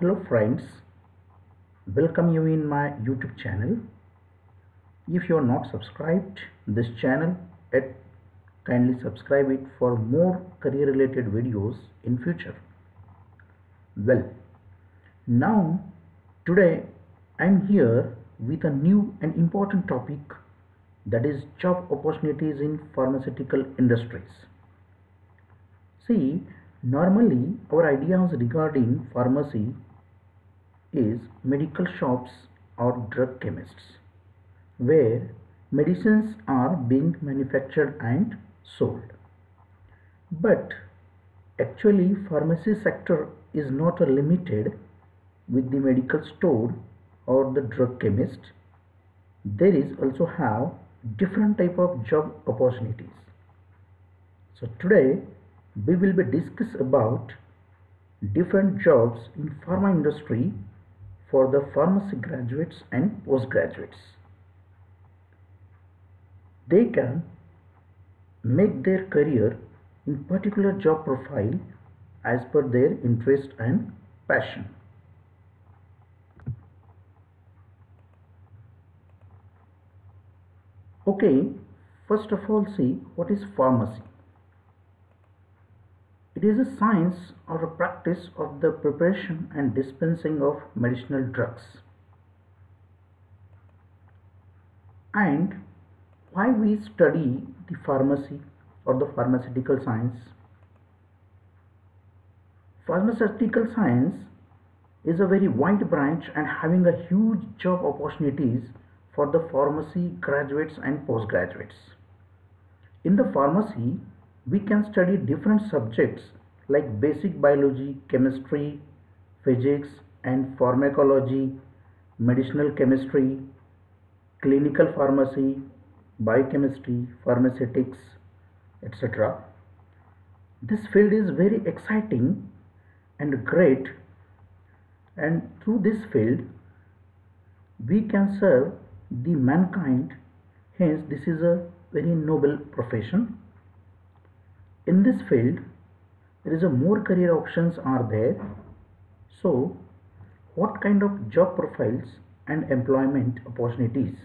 Hello friends, welcome you in my YouTube channel. If you are not subscribed this channel yet, kindly subscribe it for more career related videos in future. Well, now today I am here with a new and important topic, that is job opportunities in pharmaceutical industries. See, normally our ideas regarding pharmacy is medical shops or drug chemists, where medicines are being manufactured and sold. But actually pharmacy sector is not limited with the medical store or the drug chemist. There is also have different type of job opportunities. So today we will be discuss about different jobs in pharma industry for the pharmacy graduates and postgraduates. They can make their career in particular job profile as per their interest and passion. Okay, first of all, see what is pharmacy. It is a science or a practice of the preparation and dispensing of medicinal drugs. And why we study the pharmacy or the pharmaceutical science? Pharmaceutical science is a very wide branch and having a huge job opportunities for the pharmacy graduates and postgraduates. In the pharmacy, we can study different subjects like basic biology, chemistry, physics and pharmacology, medicinal chemistry, clinical pharmacy, biochemistry, pharmaceutics, etc. This field is very exciting and great, and through this field we can serve the mankind. Hence this is a very noble profession. In this field there is a more career options are there. So what kind of job profiles and employment opportunities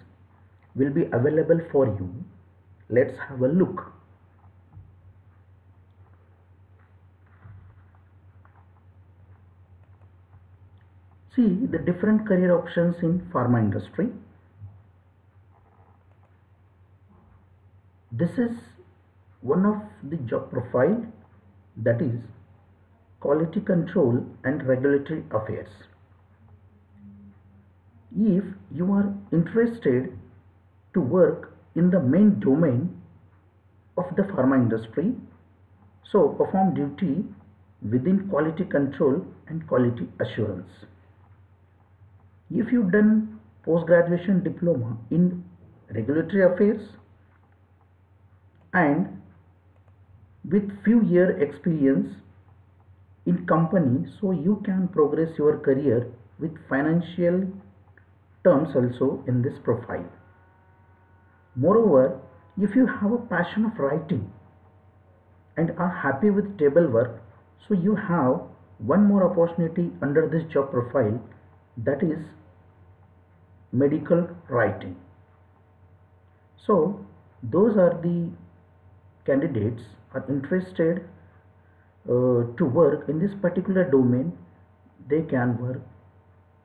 will be available for you? Let's have a look. See the different career options in pharma industry. This is one of the job profile, that is quality control and regulatory affairs. If you are interested to work in the main domain of the pharma industry, so perform duty within quality control and quality assurance. If you done post-graduation diploma in regulatory affairs and with few year experience in company, so you can progress your career with financial terms also in this profile. Moreover, if you have a passion of writing and are happy with table work, so you have one more opportunity under this job profile, that is medical writing. So those are the candidates are interested to work in this particular domain. They can work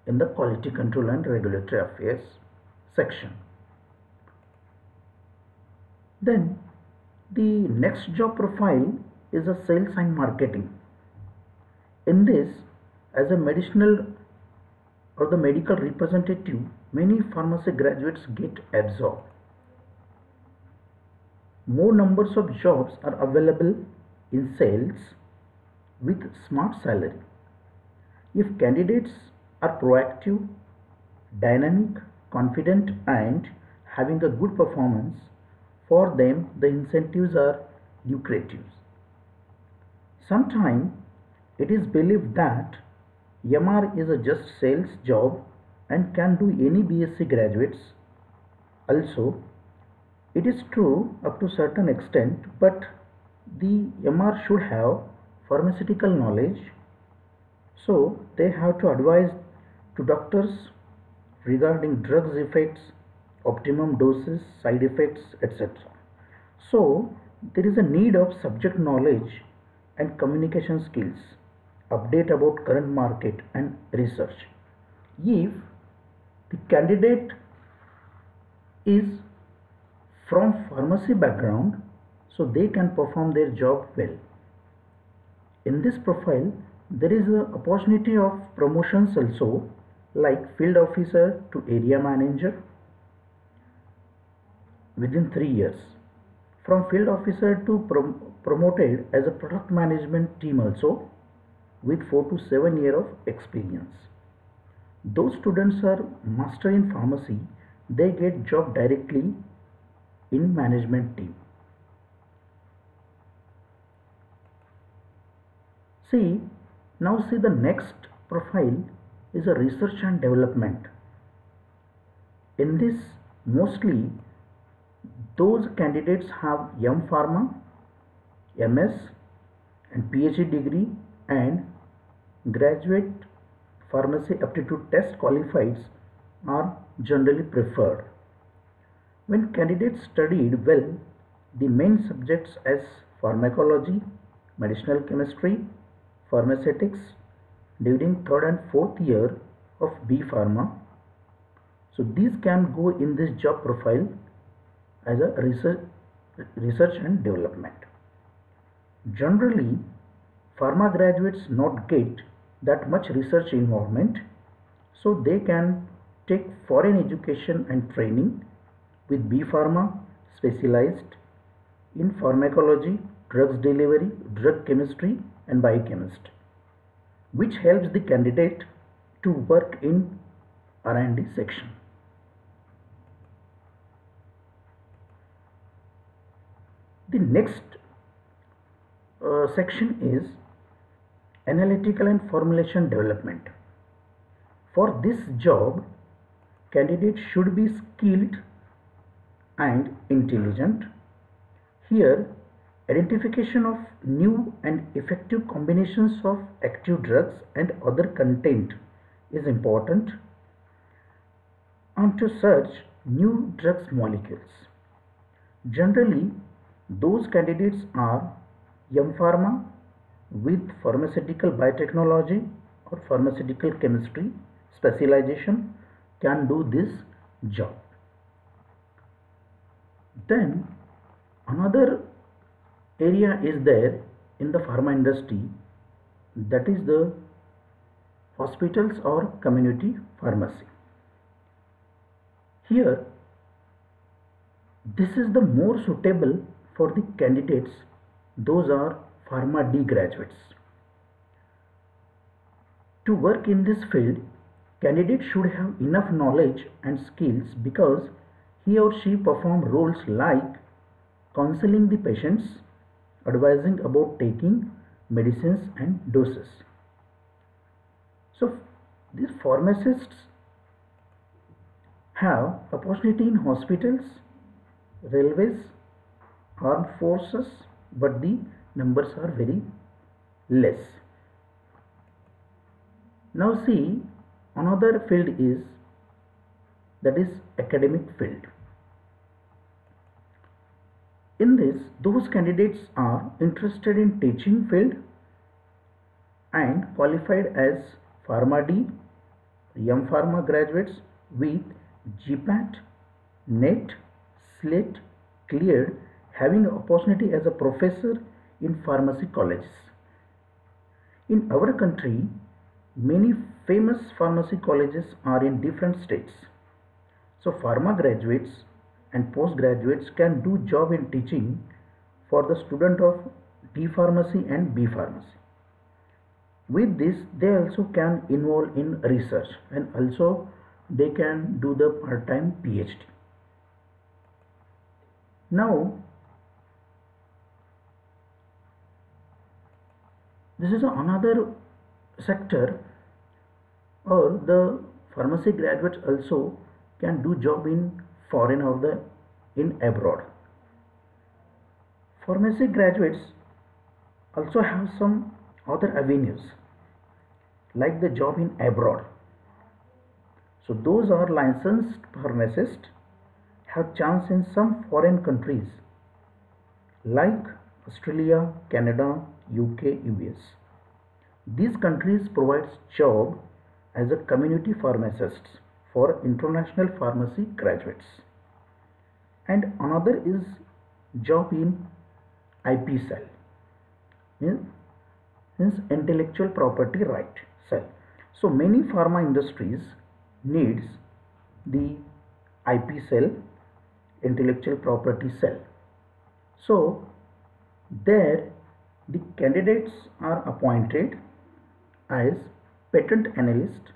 in the quality control and regulatory affairs section. Then the next job profile is a sales and marketing. In this, as a medicinal or the medical representative, many pharmacy graduates get absorbed. More numbers of jobs are available in sales with smart salary. If candidates are proactive, dynamic, confident and having a good performance, for them the incentives are lucrative. Sometimes it is believed that MR is a just sales job and can do any BSc graduates. Also, it is true up to certain extent, but the MR should have pharmaceutical knowledge So they have to advise to doctors regarding drugs effects, optimum doses, side effects, etc. So there is a need of subject knowledge and communication skills, update about current market and research. If the candidate is from pharmacy background, so they can perform their job well. In this profile, there is an opportunity of promotions also, like field officer to area manager within 3 years. From field officer to promoted as a product management team also with 4 to 7 years of experience. Those students are master in pharmacy, they get job directly in management team. Now see the next profile is a research and development. In this, mostly those candidates have M Pharma, MS and PhD degree and graduate pharmacy aptitude test qualified are generally preferred. When candidates studied well the main subjects as pharmacology, medicinal chemistry, pharmaceutics during third and fourth year of B Pharma, so these can go in this job profile as a research and development. Generally, pharma graduates not get that much research involvement, so they can take foreign education and training with B Pharma specialized in pharmacology, drugs delivery, drug chemistry and biochemistry, which helps the candidate to work in R&D section. The next section is analytical and formulation development. For this job, candidates should be skilled and intelligent. Here, identification of new and effective combinations of active drugs and other content is important, and to search new drugs molecules. Generally, those candidates are M Pharma with pharmaceutical biotechnology or pharmaceutical chemistry specialization can do this job. Then another area is there in the pharma industry, that is the hospitals or community pharmacy. Here this is the more suitable for the candidates, those are Pharma D graduates. To work in this field, candidate should have enough knowledge and skills because he or she perform roles like counseling the patients, advising about taking medicines and doses. So these pharmacists have opportunity in hospitals, railways, armed forces, but the numbers are very less. Now see, another field is, that is academic field. In this, those candidates are interested in teaching field and qualified as Pharma D, M Pharma graduates with GPAT, NET, SLET cleared, having opportunity as a professor in pharmacy colleges. In our country, many famous pharmacy colleges are in different states. So pharma graduates and postgraduates can do job in teaching for the student of D pharmacy and B pharmacy. With this, they also can involve in research and also they can do the part-time PhD. Now, this is another sector, or the pharmacy graduates also can do job in foreign or in abroad. Pharmacy graduates also have some other avenues like the job in abroad. So those are licensed pharmacists have chance in some foreign countries like Australia, Canada, UK, US. These countries provides job as a community pharmacists for international pharmacy graduates. And another is job in IP cell, means intellectual property right cell. So many pharma industries needs the IP cell, intellectual property cell. So there the candidates are appointed as patent analyst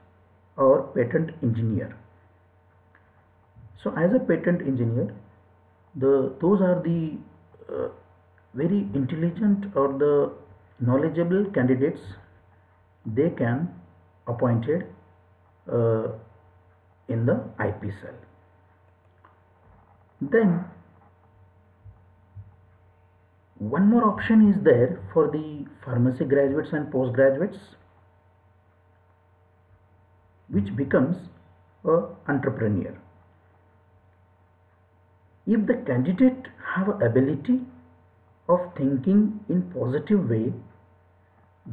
or patent engineer. So as a patent engineer, those are the very intelligent or the knowledgeable candidates. They can appointed uh, in the IP cell. Then one more option is there for the pharmacy graduates and postgraduates, which becomes a entrepreneur. If the candidate have ability of thinking in positive way,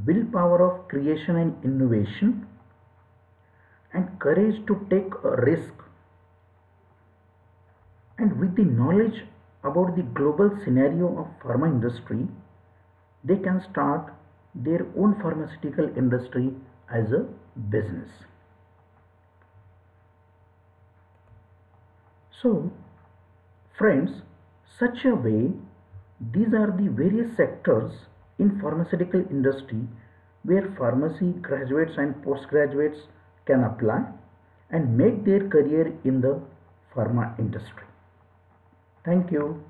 willpower of creation and innovation, and courage to take a risk, and with the knowledge about the global scenario of pharma industry, they can start their own pharmaceutical industry as a business. So friends, such a way, these are the various sectors in pharmaceutical industry where pharmacy graduates and postgraduates can apply and make their career in the pharma industry. Thank you.